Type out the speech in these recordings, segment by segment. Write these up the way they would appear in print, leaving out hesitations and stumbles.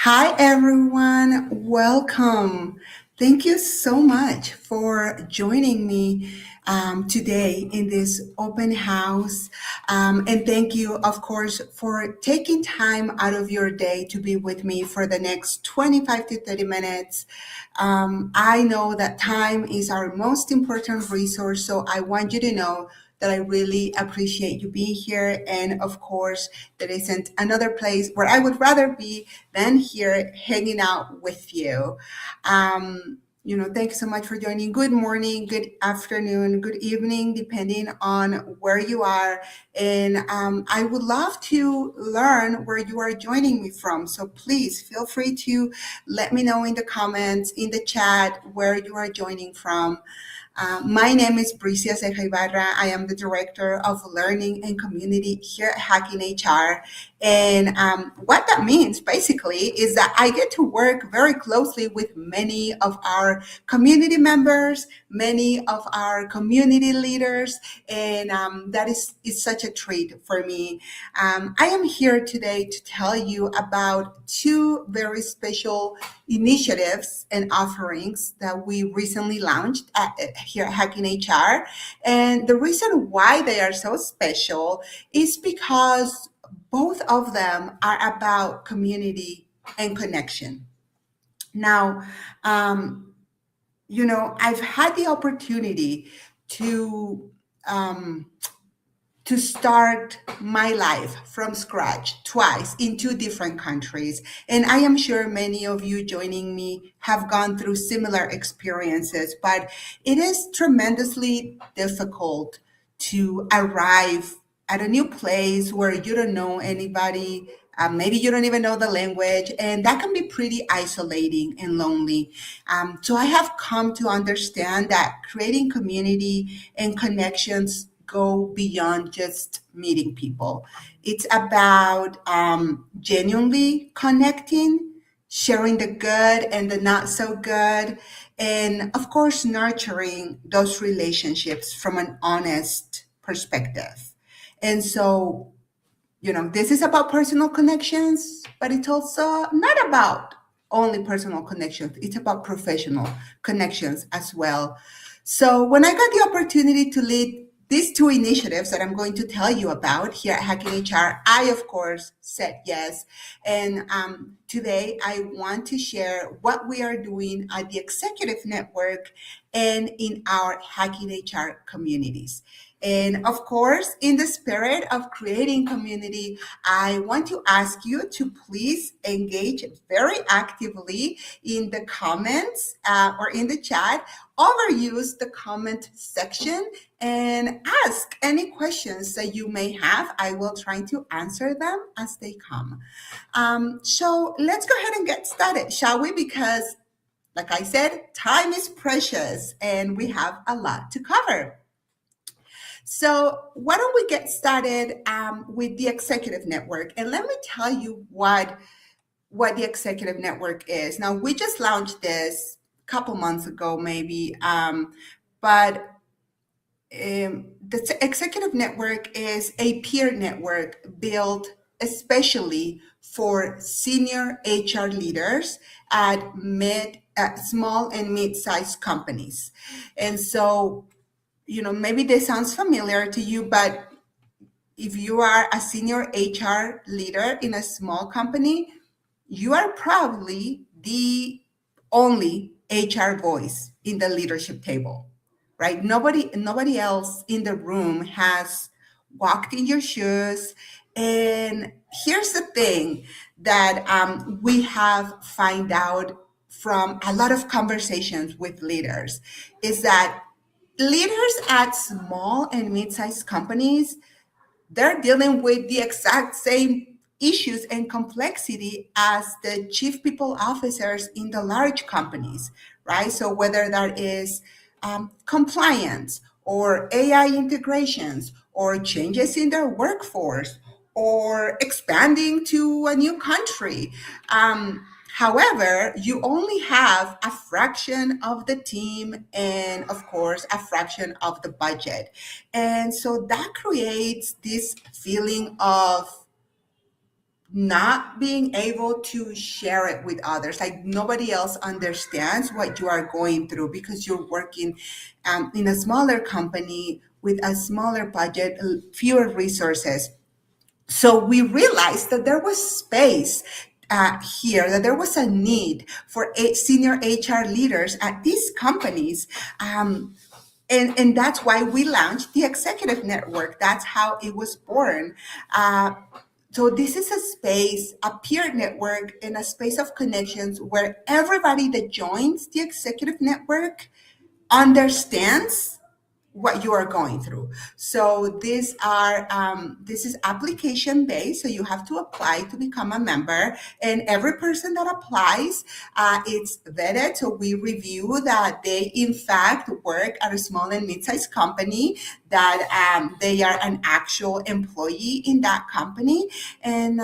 Hi, everyone. Welcome. Thank you so much for joining me today in this open house. And thank you, of course, for taking time out of your day to be with me for the next 25 to 30 minutes. I know that time is our most important resource, so I want you to know that I really appreciate you being here. And of course, there isn't another place where I would rather be than here hanging out with you. Thanks so much for joining. Good morning, good afternoon, good evening, depending on where you are. And I would love to learn where you are joining me from. So please feel free to let me know in the comments, in the chat, where you are joining from. My name is Bricia Ceja Ibarra. I am the Director of Learning and Community here at Hacking HR. And what that means basically is that I get to work very closely with many of our community members, many of our community leaders, and that is such a treat for me. I am here today to tell you about two very special initiatives and offerings that we recently launched here at Hacking HR. And the reason why they are so special is because both of them are about community and connection. Now, I've had the opportunity to um, to start my life from scratch twice in two different countries. And I am sure many of you joining me have gone through similar experiences, but it is tremendously difficult to arrive at a new place where you don't know anybody. Maybe you don't even know the language, and that can be pretty isolating and lonely. So I have come to understand that creating community and connections go beyond just meeting people. It's about genuinely connecting, sharing the good and the not so good, and of course, nurturing those relationships from an honest perspective. And so, this is about personal connections, but it's also not about only personal connections, it's about professional connections as well. So when I got the opportunity to lead these two initiatives that I'm going to tell you about here at Hacking HR, I, of course, said yes. And today I want to share what we are doing at the Executive Network and in our Hacking HR communities. And of course, in the spirit of creating community, I want to ask you to please engage very actively in the comments or in the chat. Overuse the comment section and ask any questions that you may have. I will try to answer them as they come. So let's go ahead and get started, shall we? Because, like I said, time is precious and we have a lot to cover. So why don't we get started with the Executive Network? And let me tell you what the Executive Network is. Now, we just launched this a couple months ago, maybe, but the Executive Network is a peer network built especially for senior HR leaders at small and mid-sized companies. And so, maybe this sounds familiar to you, but if you are a senior HR leader in a small company, you are probably the only HR voice in the leadership table, right? Nobody else in the room has walked in your shoes. And here's the thing that we have find out from a lot of conversations with leaders is that leaders at small and mid-sized companies, they're dealing with the exact same issues and complexity as the chief people officers in the large companies, right? So whether that is compliance or AI integrations or changes in their workforce or expanding to a new country. However, you only have a fraction of the team and, of course, a fraction of the budget. And so that creates this feeling of not being able to share it with others. Like nobody else understands what you are going through because you're working in a smaller company with a smaller budget, fewer resources. So we realized that there was space here, that there was a need for senior HR leaders at these companies. And that's why we launched the Executive Network. That's how it was born. Uh, so this is a space, a peer network, and a space of connections where everybody that joins the Executive Network understands what you are going through. So this is application based. So you have to apply to become a member, and every person that applies, it's vetted. So we review that they in fact work at a small and mid-sized company, that they are an actual employee in that company, and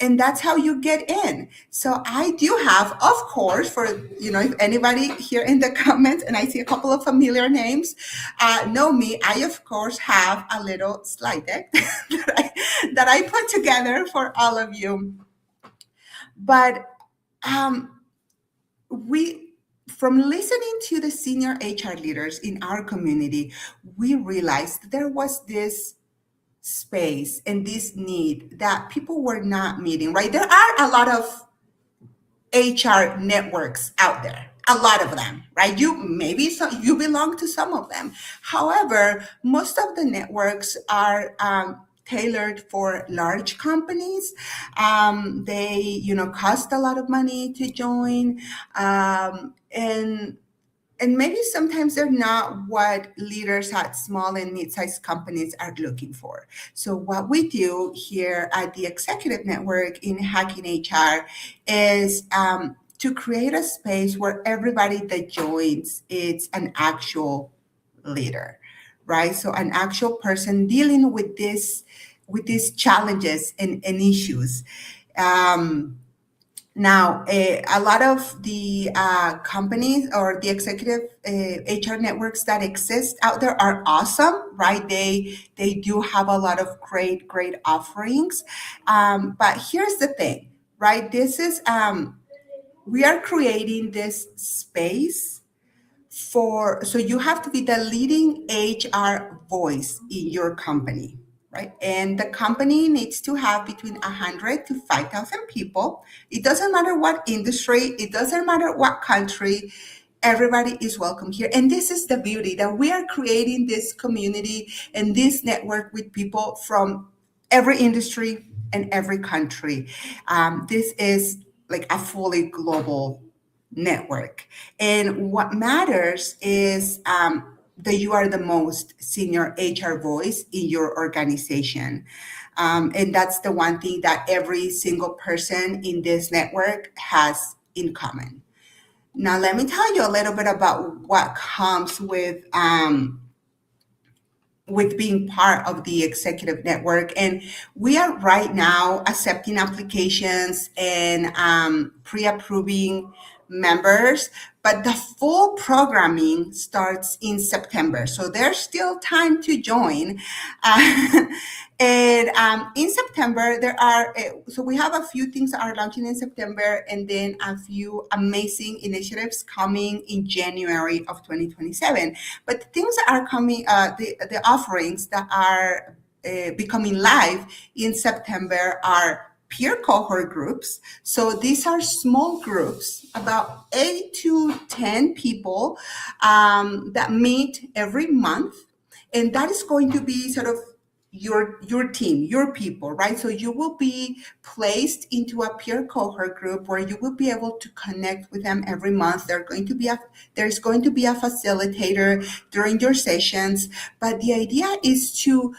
and that's how you get in. So I do have, of course, for if anybody here in the comments, and I see a couple of familiar names, know me, I of course have a little slide deck that I put together for all of you. But um, we, from listening to the senior HR leaders in our community, we realized there was this space and this need that people were not meeting, right? There are a lot of HR networks out there, a lot of them, right? You belong to some of them. However, most of the networks are tailored for large companies. They, cost a lot of money to join, and maybe sometimes they're not what leaders at small and mid-sized companies are looking for. So what we do here at the Executive Network in Hacking HR is to create a space where everybody that joins is an actual leader, right? So an actual person dealing with these challenges and issues. Um, Now, a lot of the companies or the executive HR networks that exist out there are awesome, right? They do have a lot of great offerings. But here's the thing, right? We are creating this space so you have to be the leading HR voice in your company, right? And the company needs to have between 100 to 5,000 people. It doesn't matter what industry, it doesn't matter what country, everybody is welcome here. And this is the beauty, that we are creating this community and this network with people from every industry and every country. This is like a fully global network. And what matters is that you are the most senior HR voice in your organization. And that's the one thing that every single person in this network has in common. Now, let me tell you a little bit about what comes with being part of the executive network. And we are right now accepting applications and pre-approving members, but the full programming starts in September. So there's still time to join. Uh, and in September, so we have a few things that are launching in September, and then a few amazing initiatives coming in January of 2027. But the things that are coming, the offerings that are becoming live in September are peer cohort groups. So these are small groups, about 8 to 10 people that meet every month. And that is going to be sort of your team, your people, right? So you will be placed into a peer cohort group where you will be able to connect with them every month. There's going to be a facilitator during your sessions, but the idea is to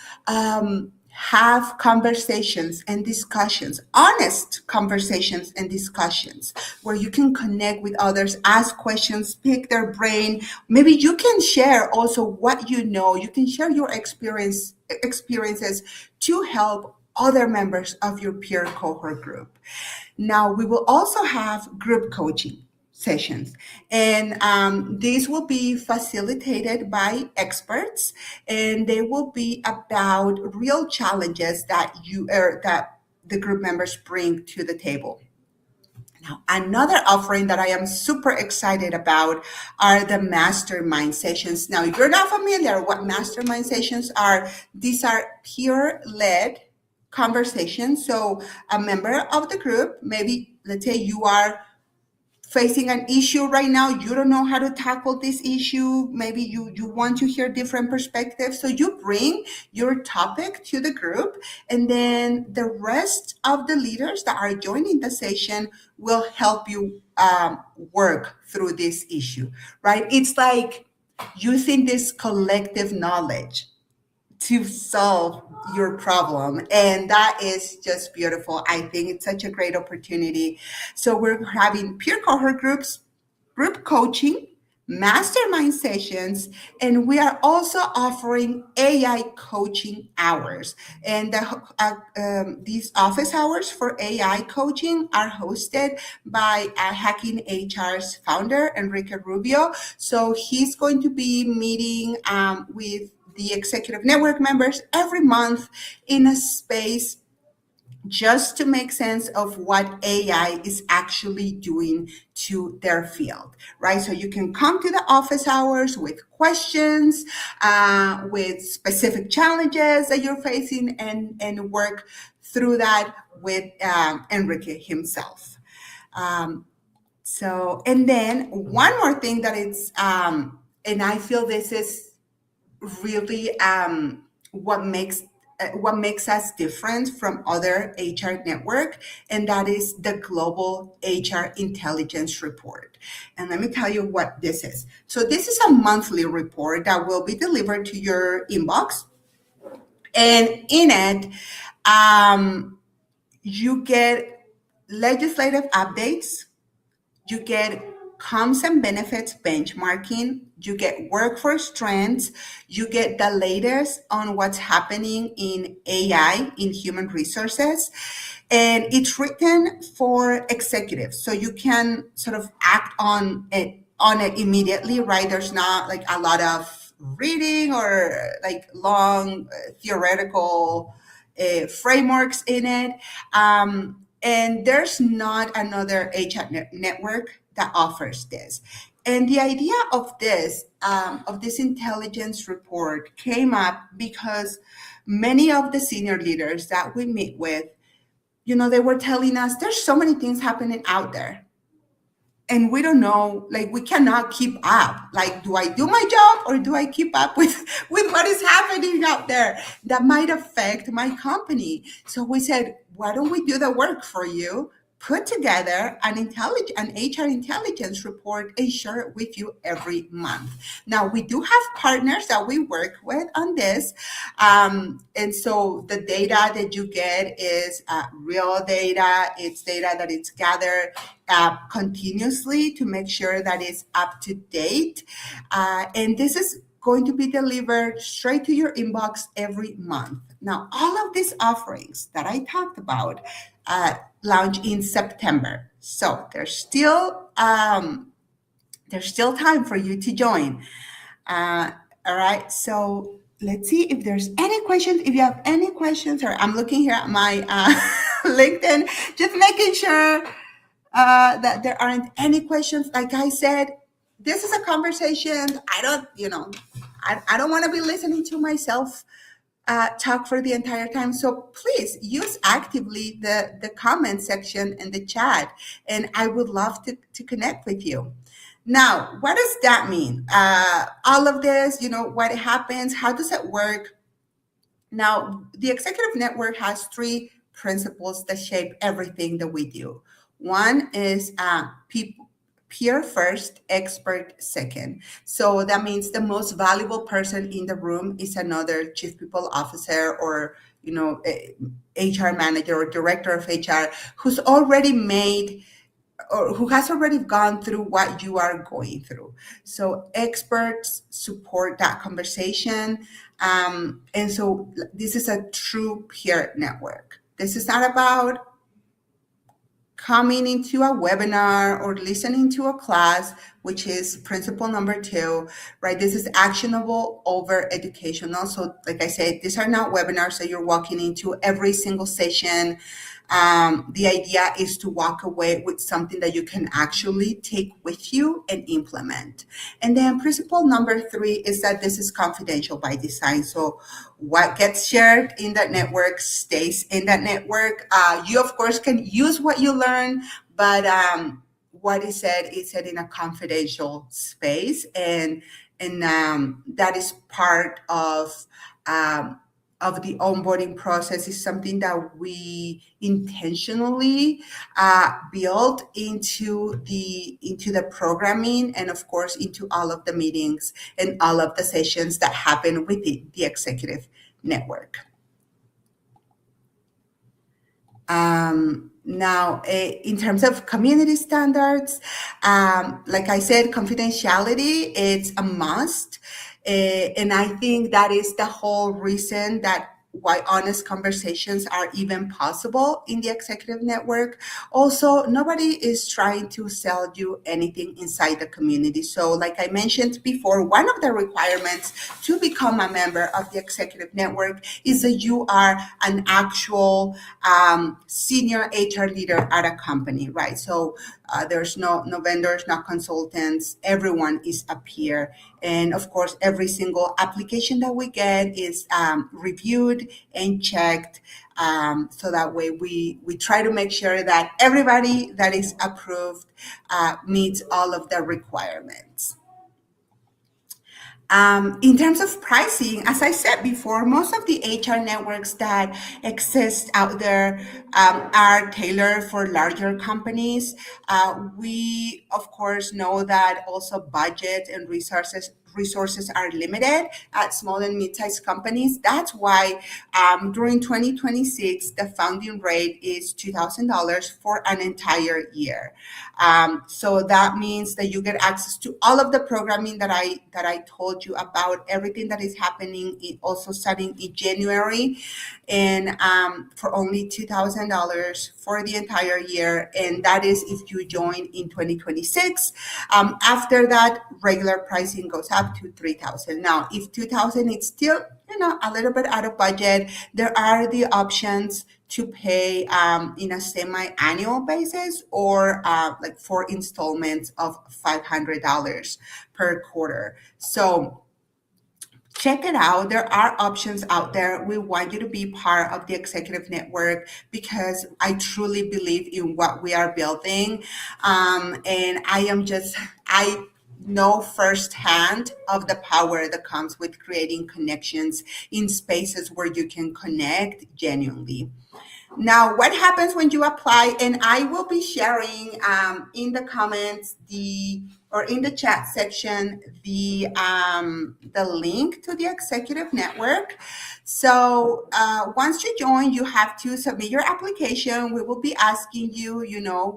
have conversations and discussions, honest conversations and discussions, where you can connect with others, ask questions, pick their brain. Maybe you can share also what you know. You can share your experiences to help other members of your peer cohort group. Now, we will also have group coaching sessions, and these will be facilitated by experts, and they will be about real challenges that the group members bring to the table. Now, another offering that I am super excited about are the mastermind sessions. Now, if you're not familiar what mastermind sessions are, these are peer-led conversations. So a member of the group, maybe let's say you are facing an issue right now, you don't know how to tackle this issue, maybe you want to hear different perspectives, so you bring your topic to the group, and then the rest of the leaders that are joining the session will help you work through this issue, right? It's like using this collective knowledge to solve your problem. And that is just beautiful. I think it's such a great opportunity. So we're having peer cohort groups, group coaching, mastermind sessions, and we are also offering AI coaching hours. And these office hours for AI coaching are hosted by Hacking HR's founder, Enrique Rubio. So he's going to be meeting with the executive network members every month in a space just to make sense of what AI is actually doing to their field, right? So you can come to the office hours with questions, with specific challenges that you're facing, and work through that with Enrique himself. And then one more thing that it's, and I feel this is really what makes us different from other HR network, and that is the Global HR Intelligence Report. And let me tell you what this is. So this is a monthly report that will be delivered to your inbox, and in it, you get legislative updates, you get comps and benefits benchmarking, you get workforce trends, you get the latest on what's happening in AI, in human resources, and it's written for executives. So you can sort of act on it immediately, right? There's not like a lot of reading or like long theoretical frameworks in it. And there's not another HR network that offers this. And the idea of this intelligence report came up because many of the senior leaders that we meet with, they were telling us there's so many things happening out there. And we don't know, like, we cannot keep up. Like, do I do my job or do I keep up with what is happening out there that might affect my company? So we said, why don't we do the work for you? Put together an HR intelligence report and share it with you every month. Now, we do have partners that we work with on this. And so the data that you get is real data. It's data that it's gathered continuously to make sure that it's up to date. And this is going to be delivered straight to your inbox every month. Now, all of these offerings that I talked about launch in September. So there's still time for you to join. All right. So let's see if there's any questions. If you have any questions, or I'm looking here at my LinkedIn, just making sure that there aren't any questions. Like I said, this is a conversation. I don't want to be listening to myself talk for the entire time. So please use actively the comment section and the chat, and I would love to connect with you. Now, what does that mean? All of this, what happens, how does it work? Now, the Executive Network has 3 principles that shape everything that we do. One is peer first, expert second. So that means the most valuable person in the room is another chief people officer or, HR manager or director of HR who's already made or who has already gone through what you are going through. So experts support that conversation. And so this is a true peer network. This is not about coming into a webinar or listening to a class. which is principle number 2, right? This is actionable over educational. So like I said, these are not webinars that you're walking into every single session. The idea is to walk away with something that you can actually take with you and implement. And then principle number 3 is that this is confidential by design. So what gets shared in that network stays in that network. You, of course, can use what you learn, but what is said in a confidential space, and that is part um, of the onboarding process. Is something that we intentionally build into the programming, and of course into all of the meetings and all of the sessions that happen within the executive network. Now, in terms of community standards, like I said, confidentiality is a must. And I think that is the whole reason that why honest conversations are even possible in the executive network. Also, nobody is trying to sell you anything inside the community. So like I mentioned before, one of the requirements to become a member of the executive network is that you are an actual senior HR leader at a company, right? So there's no vendors, no consultants. Everyone is a peer. And of course, every single application that we get is reviewed and checked. So that way we try to make sure that everybody that is approved meets all of the requirements. In terms of pricing, as I said before, most of the HR networks that exist out there are tailored for larger companies. We, of course, know that also budget and resources are limited at small and mid-sized companies. That's why during 2026, the founding rate is $2,000 for an entire year. So that means that you get access to all of the programming that I told you about, everything that is happening, also starting in January, and for only $2,000 for the entire year. And that is if you join in 2026. After that, regular pricing goes up to $3,000. Now, if $2,000 is still a little bit out of budget, there are the options to pay in a semi-annual basis, or like 4 installments of $500 per quarter. So check it out. There are options out there. We want you to be part of the executive network because I truly believe in what we are building. And I know firsthand of the power that comes with creating connections in spaces where you can connect genuinely. Now, what happens when you apply? And I will be sharing in the comments or in the chat section the link to the executive network. So once you join, you have to submit your application. We will be asking you,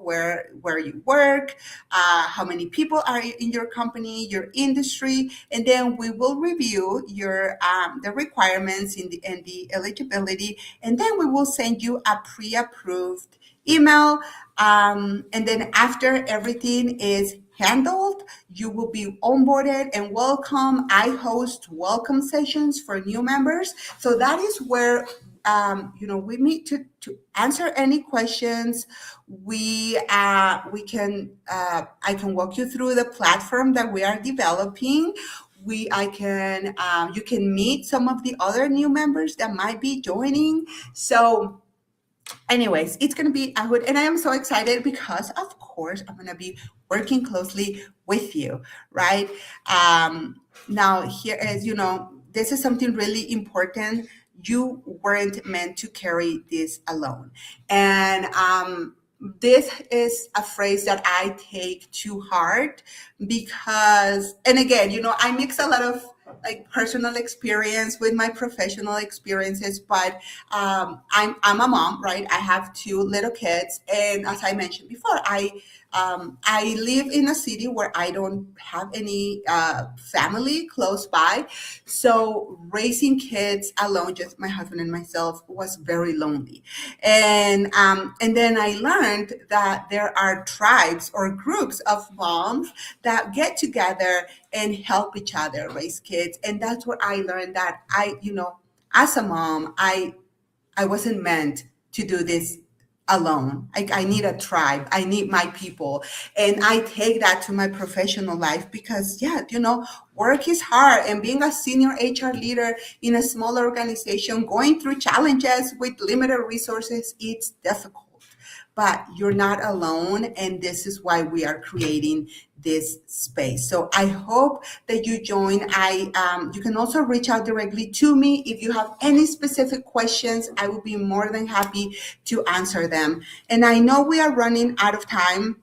where you work, how many people are in your company, your industry, and then we will review your the requirements and the eligibility, and then we will send you a pre-approved email. And then after everything is handled, you will be onboarded and welcome. I host welcome sessions for new members. So that is where we meet to answer any questions. I can walk you through the platform that we are developing. You can meet some of the other new members that might be joining. So anyways, it's going to be a good, and I am so excited because of course I'm going to be working closely with you, right? Now here is, this is something really important. You weren't meant to carry this alone. And this is a phrase that I take to heart because, and again, I mix a lot of like personal experience with my professional experiences, but I'm a mom, right? I have two little kids, and as I mentioned before, I live in a city where I don't have any family close by, so raising kids alone, just my husband and myself, was very lonely. And then I learned that there are tribes or groups of moms that get together and help each other raise kids. And that's where I learned that as a mom, I wasn't meant to do this alone. I need a tribe. I need my people. And I take that to my professional life because, yeah, work is hard. And being a senior HR leader in a small organization, going through challenges with limited resources, it's difficult. But you're not alone. And this is why we are creating this space. So I hope that you join. You can also reach out directly to me if you have any specific questions. I will be more than happy to answer them. And I know we are running out of time,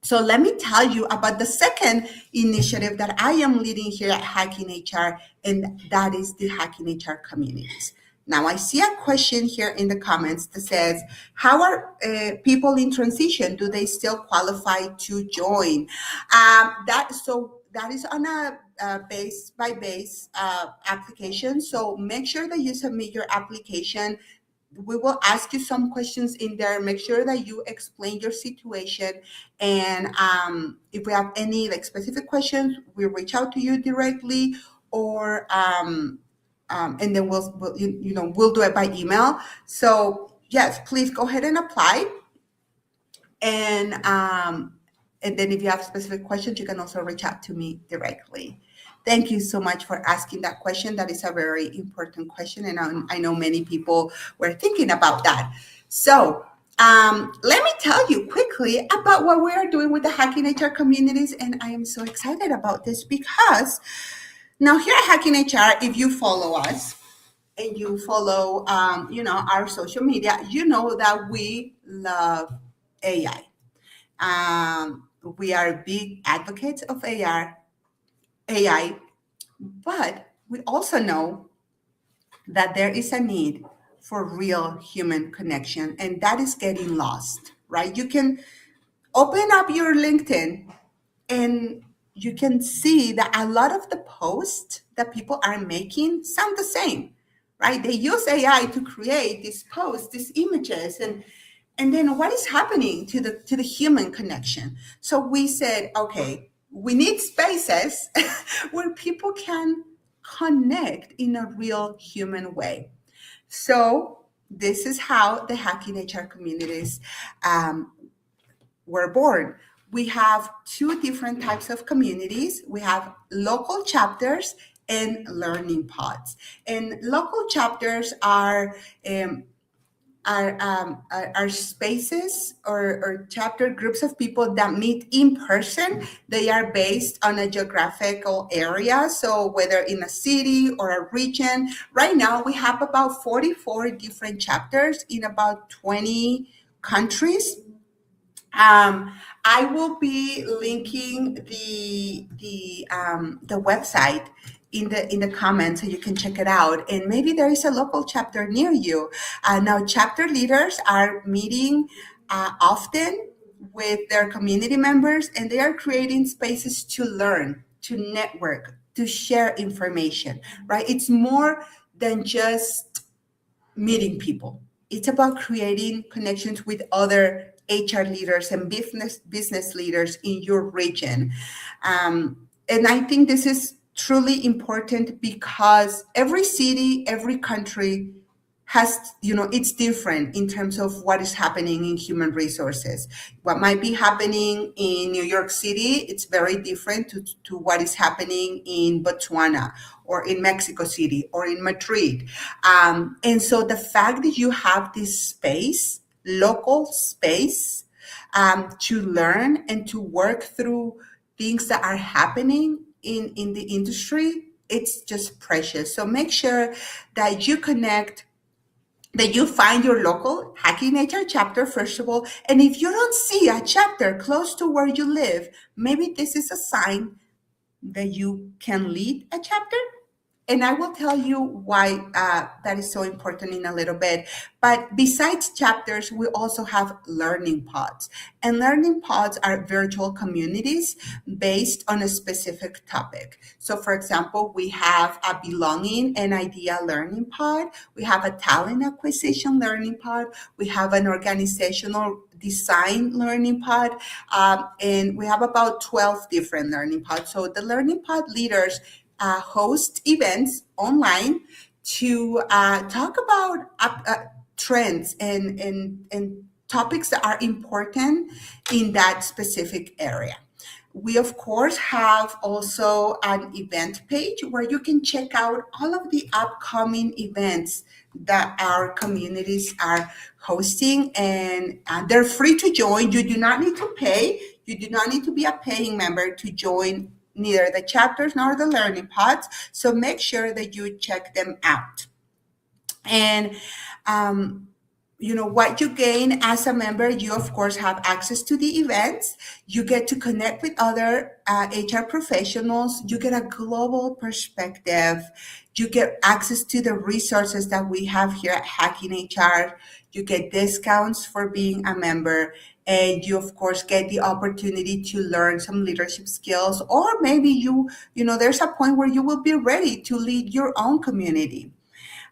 so let me tell you about the second initiative that I am leading here at Hacking HR, and that is the Hacking HR communities. Now, I see a question here in the comments that says, how are people in transition? Do they still qualify to join? That is on a base by base application. So make sure that you submit your application. We will ask you some questions in there. Make sure that you explain your situation. And if we have any specific questions, we'll reach out to you directly, or and then we'll do it by email. So yes, please go ahead and apply. And then if you have specific questions, you can also reach out to me directly. Thank you so much for asking that question. That is a very important question, and I know many people were thinking about that. So let me tell you quickly about what we are doing with the Hacking HR communities, and I am so excited about this because now here at Hacking HR, if you follow us and you follow our social media, you know that we love AI. We are big advocates of AI, but we also know that there is a need for real human connection, and that is getting lost, right? You can open up your LinkedIn and you can see that a lot of the posts that people are making sound the same, right? They use AI to create these posts, these images, and then what is happening to the human connection? So we said, okay, we need spaces where people can connect in a real human way. So this is how the Hacking HR communities were born. We have two different types of communities. We have local chapters and learning pods. And local chapters are spaces or chapter groups of people that meet in person. They are based on a geographical area, so whether in a city or a region. Right now, we have about 44 different chapters in about 20 countries. I will be linking the website in the comments so you can check it out, and maybe there is a local chapter near you. Now chapter leaders are meeting often with their community members, and they are creating spaces to learn, to network, to share information, right? It's more than just meeting people. It's about creating connections with other HR leaders and business leaders in your region. And I think this is truly important because every city, every country has, it's different in terms of what is happening in human resources. What might be happening in New York City, it's very different to what is happening in Botswana or in Mexico City or in Madrid. And so the fact that you have this space, local space, to learn and to work through things that are happening in the industry, it's just precious. So make sure that you connect, that you find your local Hacking HR chapter, first of all. And if you don't see a chapter close to where you live, maybe this is a sign that you can lead a chapter. And I will tell you why that is so important in a little bit. But besides chapters, we also have learning pods. And learning pods are virtual communities based on a specific topic. So, for example, we have a belonging and idea learning pod, we have a talent acquisition learning pod, we have an organizational design learning pod, and we have about 12 different learning pods. So, the learning pod leaders host events online to talk about trends and topics that are important in that specific area. We, of course, have also an event page where you can check out all of the upcoming events that our communities are hosting, and they're free to join. You do not need to pay. You do not need to be a paying member to join neither the chapters nor the learning pods. So make sure that you check them out. And um, what you gain as a member, you of course have access to the events, you get to connect with other HR professionals, you get a global perspective, you get access to the resources that we have here at Hacking HR, you get discounts for being a member, and you of course get the opportunity to learn some leadership skills, or maybe there's a point where you will be ready to lead your own community.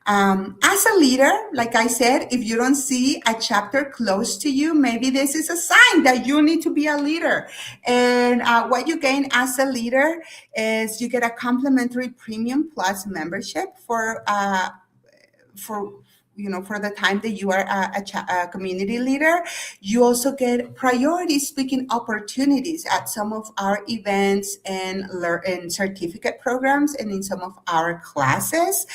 As a leader, like I said, if you don't see a chapter close to you, maybe this is a sign that you need to be a leader. And what you gain as a leader is you get a complimentary Premium Plus membership for for the time that you are a community leader. You also get priority speaking opportunities at some of our events and certificate programs and in some of our classes.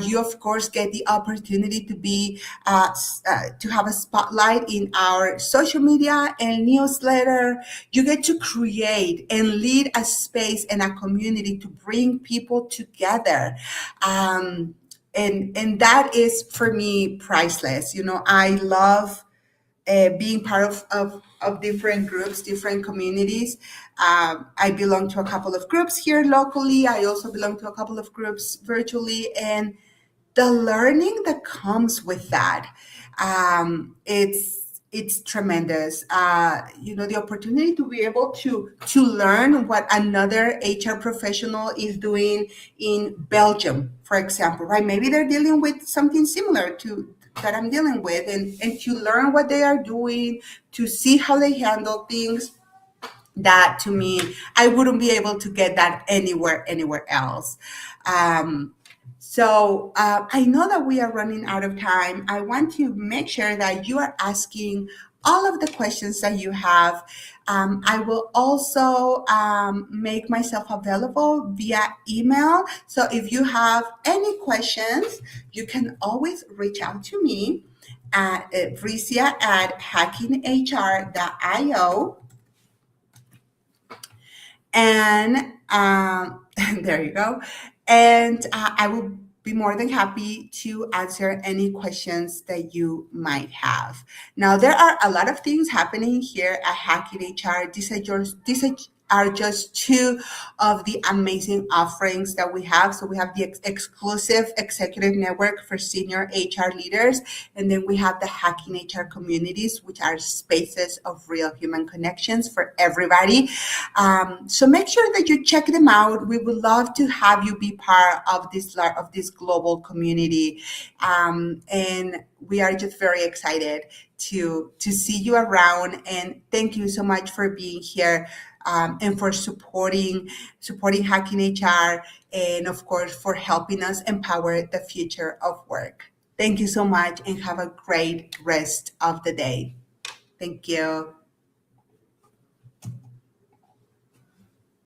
You of course get the opportunity to be to have a spotlight in our social media and newsletter. You get to create and lead a space and a community to bring people together. And that is for me priceless. I love being part of different groups, different communities. I belong to a couple of groups here locally. I also belong to a couple of groups virtually, and the learning that comes with that, it's tremendous. The opportunity to be able to learn what another HR professional is doing in Belgium, for example, right? Maybe they're dealing with something similar to that I'm dealing with, and to learn what they are doing, to see how they handle things. That, to me, I wouldn't be able to get that anywhere else. So I know that we are running out of time. I want to make sure that you are asking all of the questions that you have. I will also make myself available via email. So if you have any questions, you can always reach out to me at Vricia@hackinghr.io. And there you go. And I will be more than happy to answer any questions that you might have. Now, there are a lot of things happening here at Hacking HR. These are just two of the amazing offerings that we have. So we have the exclusive executive network for senior HR leaders, and then we have the Hacking HR communities, which are spaces of real human connections for everybody. So make sure that you check them out. We would love to have you be part of this global community, and we are just very excited to see you around. And thank you so much for being here, and for supporting Hacking HR, and of course for helping us empower the future of work. Thank you so much, and have a great rest of the day. Thank you.